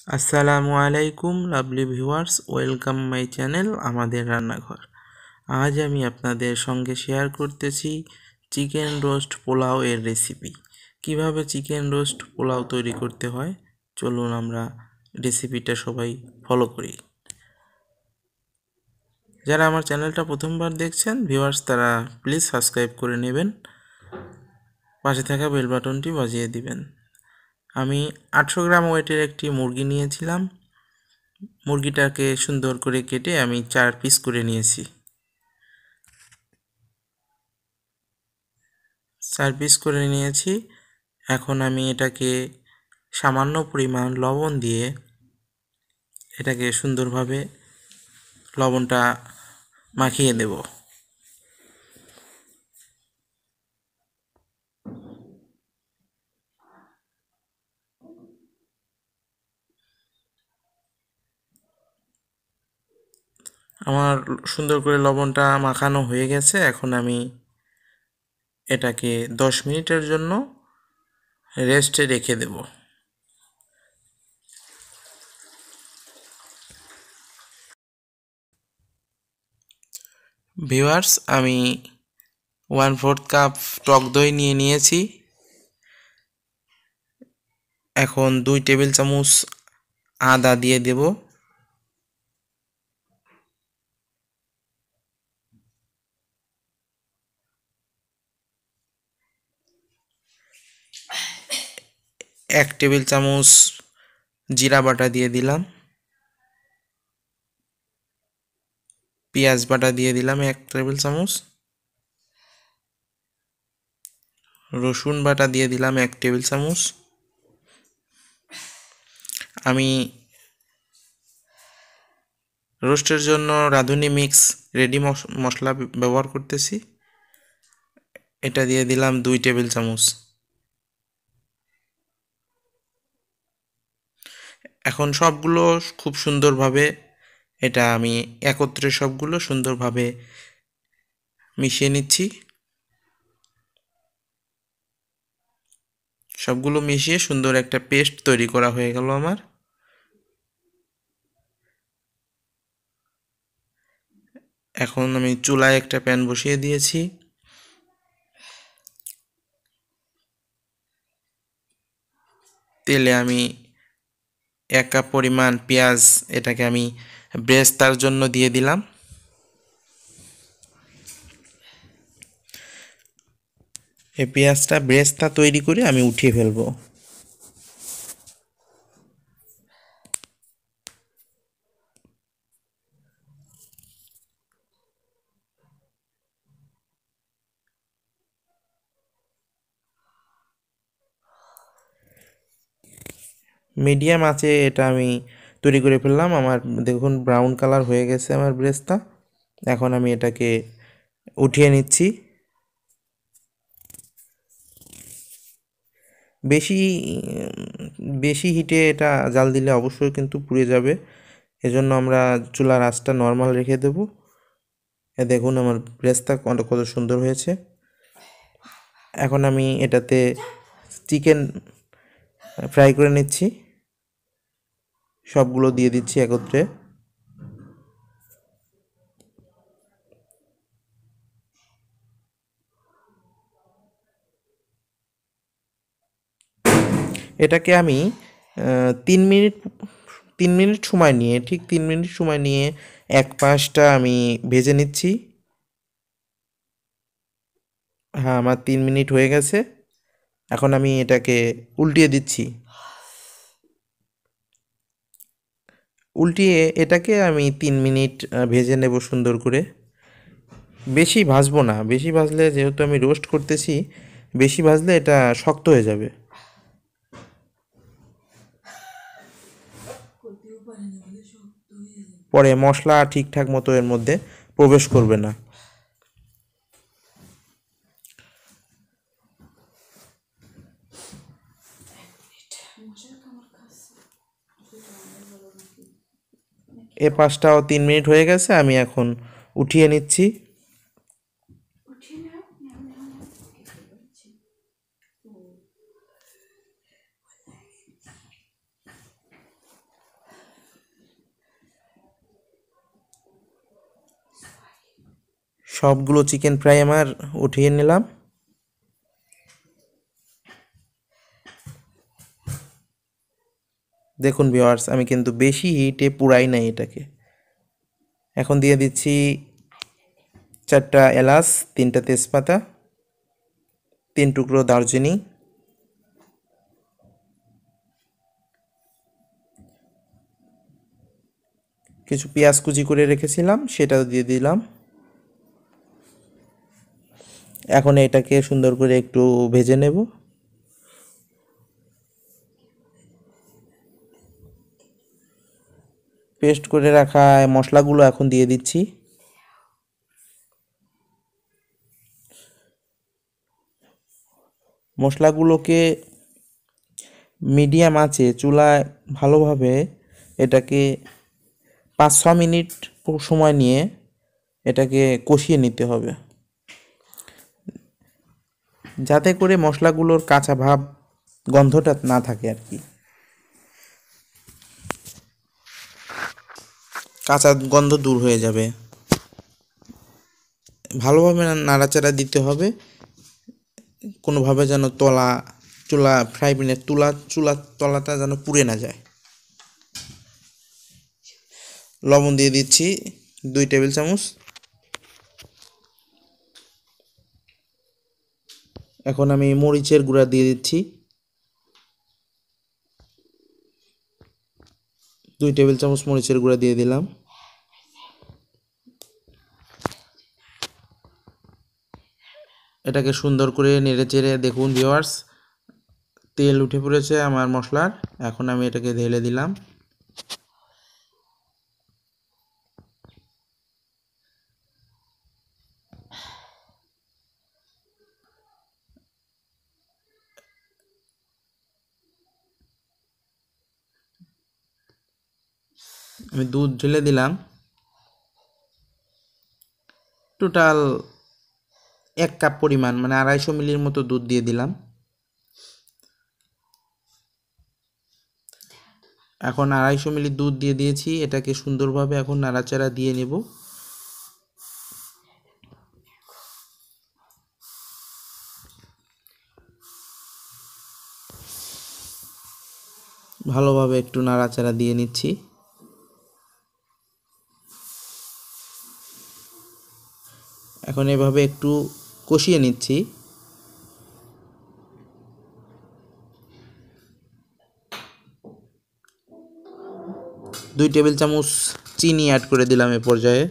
আসসালামু আলাইকুম lovely viewers, welcome my channel আমাদের রান্নাঘর। আজ আমি আপনাদের সঙ্গে শেয়ার করতেছি চিকেন রোস্ট পোলাও এর রেসিপি। কিভাবে চিকেন রোস্ট পোলাও তৈরি করতে হয় চলুন আমরা রেসিপিটা সবাই ফলো করি। যারা আমার চ্যানেলটা প্রথমবার দেখছেন ভিউয়ার্স, তারা প্লিজ সাবস্ক্রাইব করে নেবেন, পাশে থাকা বেল বাটনটি বাজিয়ে দিবেন। আমি 800 গ্রাম ওয়েটের একটি মুরগি নিয়েছিলাম। মুরগিটাকে সুন্দর করে কেটে আমি 4 পিস করে নিয়েছি। 4 পিস করে নিয়েছি। এখন আমি এটাকে সামান্য পরিমাণ লবণ দিয়ে এটাকে সুন্দরভাবে লবণটা মাখিয়ে দেব। আমার সুন্দর করে লবণটা মাখানো হয়ে গেছে। এখন আমি এটাকে 10 মিনিটের জন্য রেস্টে রেখে দেব। ভিউয়ার্স, আমি 1/4 কাপ টক দই নিয়ে নিয়েছি। এখন 2 টেবিল চামচ আদা দিয়ে দেব। এক টেবিল চামচ জিরা বাটা দিয়ে দিলাম। পেঁয়াজ বাটা দিয়ে দিলাম 1 টেবিল চামচ। রসুন বাটা দিয়ে দিলাম 1 টেবিল চামচ। আমি রোস্টের জন্য রাঁধুনি মিক্স রেডি মশলা ব্যবহার করতেছি। এটা দিয়ে দিলাম 2 টেবিল চামচ। এখন সবগুলো খুব সুন্দরভাবে এটা আমি একত্রে সবগুলো সুন্দরভাবে মিশিয়ে নিচ্ছি। সবগুলো মিশিয়ে সুন্দর একটা পেস্ট তৈরি করা হয়ে গেল আমার। এখন আমি চুলায় একটা প্যান বসিয়ে দিয়েছি। তেলে আমি 1 কাপ পরিমাণ পেঁয়াজ এটাকে আমি ব্রেস্তার জন্য দিয়ে দিলাম। এই পেঁয়াজটা ব্রেস্তা তৈরি করে আমি উঠিয়ে ফেলবো। মিডিয়াম আঁচে এটা আমি তৈরি করে ফেললাম। আমার দেখুন ব্রাউন কালার হয়ে গেছে আমার ব্রেস্তা। এখন আমি এটাকে উঠিয়ে নিচ্ছি। বেশি বেশি হিটে এটা জাল দিলে অবশ্যই কিন্তু পুড়ে যাবে। এজন্য আমরা চুলার আঁচটা নর্মাল রেখে দেব। দেখুন আমার ব্রেস্তা কত সুন্দর হয়েছে। এখন আমি এটাতে চিকেন ফ্রাই করে নিচ্ছি। সবগুলো দিয়ে দিচ্ছি একত্রে। এটাকে আমি 3 মিনিট 3 মিনিট সময় নিয়ে ঠিক 3 মিনিট সময় নিয়ে এক পাশটা আমি ভেজে নিচ্ছি। হ্যাঁ, আমার 3 মিনিট হয়ে গেছে। এখন আমি এটাকে উল্টিয়ে দিচ্ছি। উল্টিয়ে এটাকে আমি 3 মিনিট ভেজে নেব সুন্দর করে। বেশি ভাজবো না, বেশি ভাজলে যেহেতু আমি রোস্ট করতেছি, বেশি ভাজলে এটা শক্ত হয়ে যাবে। পরে মশলা ঠিকঠাক মতো এর মধ্যে প্রবেশ করবে না। এ পাশটাও 3 মিনিট হয়ে গেছে। আমি এখন উঠিয়ে নিচ্ছি। সবগুলো চিকেন ফ্রাই আমার উঠিয়ে নিলাম। দেখুন ভিউয়ার্স, আমি কিন্তু বেশি হিটে পুরাই নাই এটাকে। এখন দিয়ে দিচ্ছি 4টা এলাচ, 3টা তেজপাতা, 3 টুকরো দারচিনি, কিছু পেঁয়াজ কুচি করে রেখেছিলাম সেটাও দিয়ে দিলাম। এখন এটাকে সুন্দর করে একটু ভেজে নেব। পেস্ট করে রাখা মশলাগুলো এখন দিয়ে দিচ্ছি। মশলাগুলোকে মিডিয়াম আঁচে চুলায় ভালোভাবে এটাকে 5-6 মিনিট সময় নিয়ে এটাকে কষিয়ে নিতে হবে, যাতে করে মশলাগুলোর কাঁচা ভাব গন্ধটা না থাকে আর কি, কাঁচা গন্ধ দূর হয়ে যাবে। ভালোভাবে নাড়াচাড়া দিতে হবে, কোনোভাবে যেন ফ্রাই প্যানের চুলার তলাটা যেন পুড়ে না যায়। লবণ দিয়ে দিচ্ছি 2 টেবিল চামচ। এখন আমি মরিচের গুঁড়া দিয়ে দিচ্ছি 2 টেবিল চামচ মরিচের গুঁড়া দিয়ে দিলাম। এটাকে সুন্দর করে নেড়ে চেড়ে দেখুন ভিউয়ার্স, তেল উঠে পড়েছে আমার মশলার। এখন আমি এটাকে ঢেলে দিলাম। আমি দুধ ঢেলে দিলাম, টোটাল 1 কাপ পরিমাণ, মানে 250 মিলির মতো দুধ দিয়ে দিলাম। এখন 250 মিলি দুধ দিয়ে দিয়েছি, এটাকে সুন্দরভাবে এখন নাড়াচাড়া দিয়ে নেব। ভালোভাবে একটু নাড়াচাড়া দিয়ে নিচ্ছি। এখন এভাবে একটু কষিয়ে নিচ্ছি। দুই টেবিল চামচ চিনি অ্যাড করে দিলাম এ পর্যায়ে।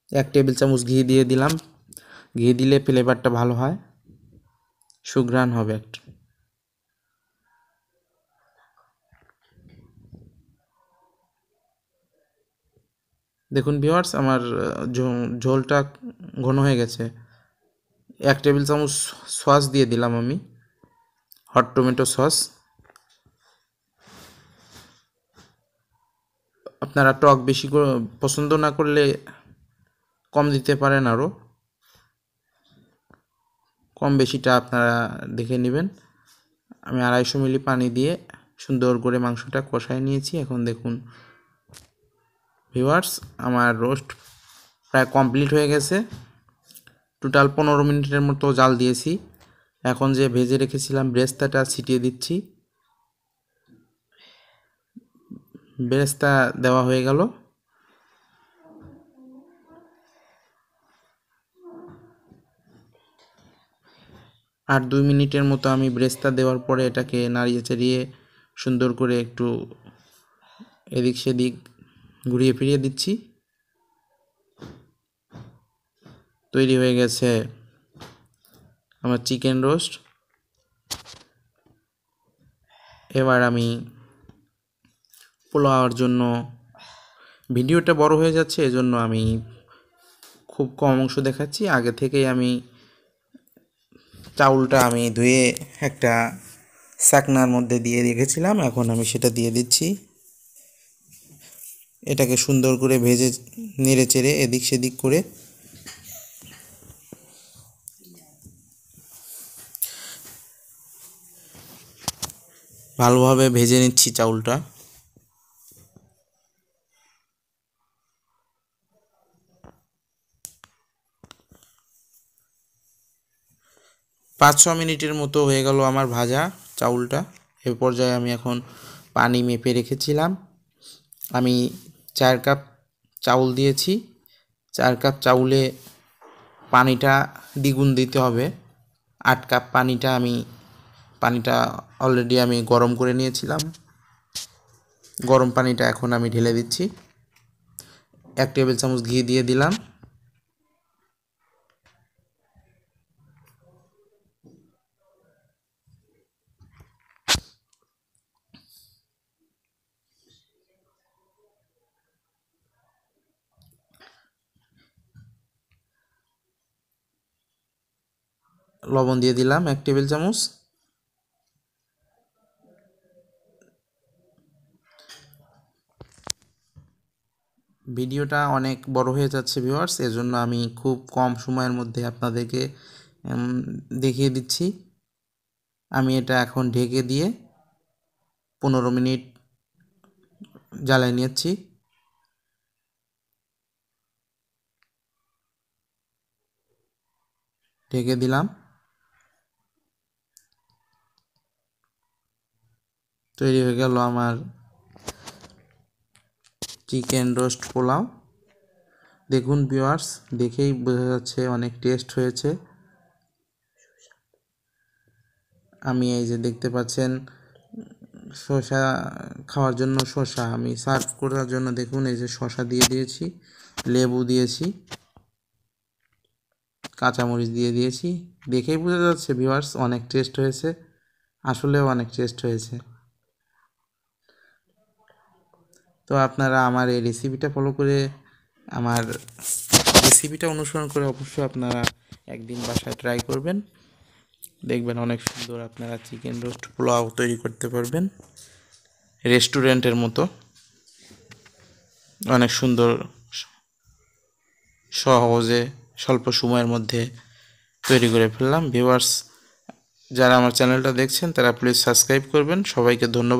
এক টেবিল চামচ ঘি দিয়ে দিলাম। ঘি দিলে ফ্লেভারটা ভালো হয়, সুঘ্রাণ হবে একটা। দেখুন ভিউয়ার্স, আমার ঝোলটা ঘন হয়ে গেছে। 1 টেবিল চামচ সস দিয়ে দিলাম আমি, হট টমেটো সস। আপনারা টক বেশি পছন্দ না করলে কম দিতে পারেন, আরও কম বেশিটা আপনারা দেখে নেবেন। আমি 250 মিলি পানি দিয়ে সুন্দর করে মাংসটা কষায় নিয়েছি। এখন দেখুন ভিউয়ার্স, আমার রোস্ট প্রায় কমপ্লিট হয়ে গেছে। টোটাল 15 মিনিটের মতো জাল দিয়েছি। এখন যে ভেজে রেখেছিলাম ব্রেস্তাটা ছিটিয়ে দিচ্ছি। ব্রেস্তা দেওয়া হয়ে গেল। আর 2 মিনিটের মতো আমি ব্রেস্তা দেওয়ার পরে এটাকে নাড়িয়ে চাড়িয়ে সুন্দর করে একটু এদিক সেদিক ঘুরিয়ে ফিরিয়ে দিচ্ছি। তৈরি হয়ে গেছে আমার চিকেন রোস্ট। এবার আমি পোলাওর জন্য, ভিডিওটা বড় হয়ে যাচ্ছে এজন্য আমি খুব কম অংশ দেখাচ্ছি। আগে থেকেই আমি চাউলটা আমি ধুয়ে একটা ছাকনার মধ্যে দিয়ে রেখেছিলাম, এখন আমি সেটা দিয়ে দিচ্ছি। এটাকে সুন্দর করে ভেজে নেড়ে চেড়ে এদিক সেদিক করে ভালোভাবে ভেজে নিচ্ছি চাউলটা। পাঁচ ছ মিনিটের মতো হয়ে গেল আমার ভাজা চাউলটা। এ পর্যায়ে আমি এখন পানি মেপে রেখেছিলাম। আমি 4 কাপ চাউল দিয়েছি। 4 কাপ চাউলে পানিটা দ্বিগুণ দিতে হবে। 8 কাপ পানিটা অলরেডি আমি গরম করে নিয়েছিলাম। গরম পানিটা এখন আমি ঢেলে দিচ্ছি। 1 টেবিল চামচ ঘি দিয়ে দিলাম। লবণ দিয়ে দিলাম 1 টেবিল চামচ। ভিডিওটা অনেক বড় হয়ে যাচ্ছে ভিউয়ার্স, এজন্য আমি খুব কম সময়ের মধ্যে আপনাদেরকে দেখিয়ে দিচ্ছি। আমি এটা এখন ঢেকে দিয়ে 15 মিনিট জ্বালিয়ে নিচ্ছি। ঢেকে দিলাম। তৈরি হয়ে গেল আমার চিকেন রোস্ট পোলাও। দেখুন ভিউয়ার্স, দেখেই বোঝা যাচ্ছে অনেক টেস্ট হয়েছে। আমি এই যে দেখতে পাচ্ছেন শসা খাওয়ার জন্য শসা, আমি সার্ভ করার জন্য দেখুন এই যে শসা দিয়ে দিয়েছি, লেবু দিয়েছি, কাঁচামরিচ দিয়ে দিয়েছি। দেখেই বোঝা যাচ্ছে ভিউয়ার্স অনেক টেস্ট হয়েছে, আসলেও অনেক টেস্ট হয়েছে। তো আপনারা আমার এই রেসিপিটা ফলো করে, আমার রেসিপিটা অনুসরণ করে অবশ্যই আপনারা একদিন বাসায় ট্রাই করবেন। দেখবেন অনেক সুন্দর আপনারা চিকেন রোস্ট পোলাও তৈরি করতে পারবেন রেস্টুরেন্টের মতো। অনেক সুন্দর, সহজে স্বল্প সময়ের মধ্যে তৈরি করে ফেললাম। ভিউয়ার্স, যারা আমার চ্যানেলটা দেখছেন তারা প্লিজ সাবস্ক্রাইব করবেন। সবাইকে ধন্যবাদ।